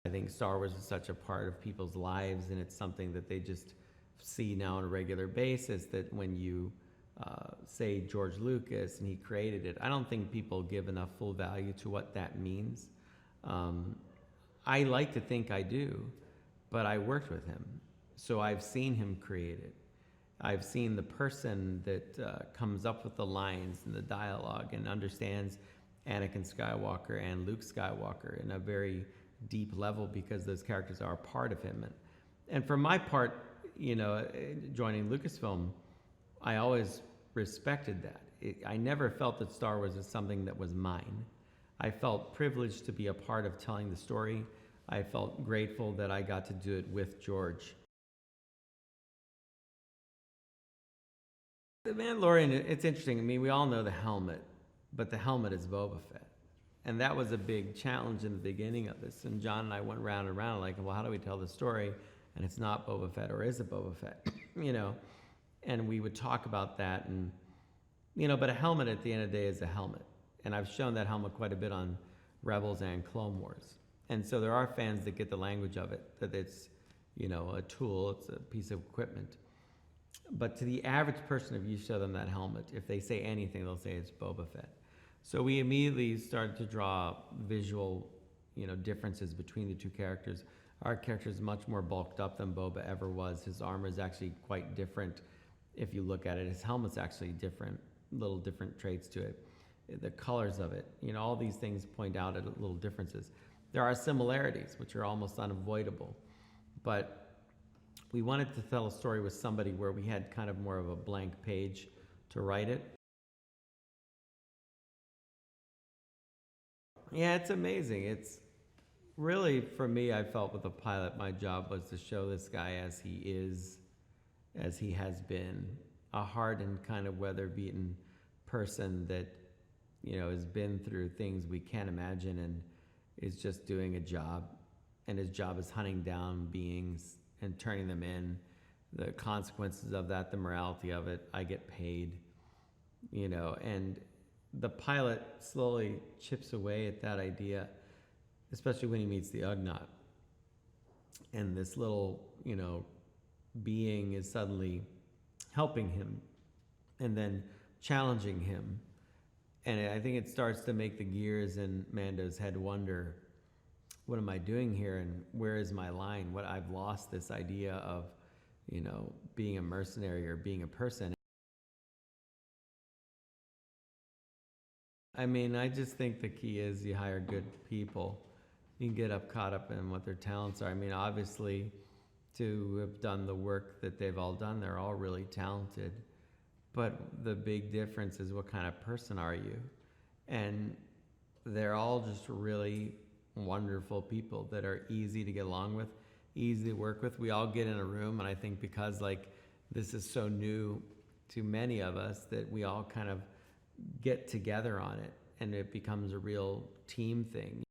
I think Star Wars is such a part of people's lives, and it's something that they just see now on a regular basis, that when you say George Lucas and he created it, I don't think people give enough full value to what that means. I like to think I do, but I worked with him. So I've seen him create it. I've seen the person that comes up with the lines and the dialogue and understands Anakin Skywalker and Luke Skywalker in a very deep level, because those characters are a part of him. And for my part, joining Lucasfilm, I always respected that. I never felt that Star Wars is something that was mine. I felt privileged to be a part of telling the story. I felt grateful that I got to do it with George. The Mandalorian, it's interesting. I mean, we all know the helmet, but the helmet is Boba Fett. And that was a big challenge in the beginning of this. And John and I went round and round like, well, how do we tell the story? And it's not Boba Fett, or is it Boba Fett? And we would talk about that. And, but a helmet at the end of the day is a helmet. And I've shown that helmet quite a bit on Rebels and Clone Wars. And so there are fans that get the language of it, that it's, a tool, it's a piece of equipment. But to the average person, if you show them that helmet, if they say anything, they'll say it's Boba Fett. So we immediately started to draw visual, differences between the two characters. Our character is much more bulked up than Boba ever was. His armor is actually quite different if you look at it. His helmet's actually different, little different traits to it. The colors of it, all these things point out at little differences. There are similarities, which are almost unavoidable. But we wanted to tell a story with somebody where we had kind of more of a blank page to write it. Yeah, it's amazing. It's really, for me, I felt with the pilot, my job was to show this guy as he is, as he has been, a hardened kind of weather-beaten person that, has been through things we can't imagine and is just doing a job. And his job is hunting down beings and turning them in. The consequences of that, the morality of it, I get paid, and the pilot slowly chips away at that idea, especially when he meets the Ugnaught. And this little, being is suddenly helping him and then challenging him. And I think it starts to make the gears in Mando's head wonder, what am I doing here, and where is my line? What I've lost this idea of, being a mercenary or being a person. I mean, I just think the key is you hire good people. You can get caught up in what their talents are. I mean, obviously, to have done the work that they've all done, they're all really talented. But the big difference is, what kind of person are you? And they're all just really wonderful people that are easy to get along with, easy to work with. We all get in a room, and I think because this is so new to many of us, that we all kind of get together on it, and it becomes a real team thing.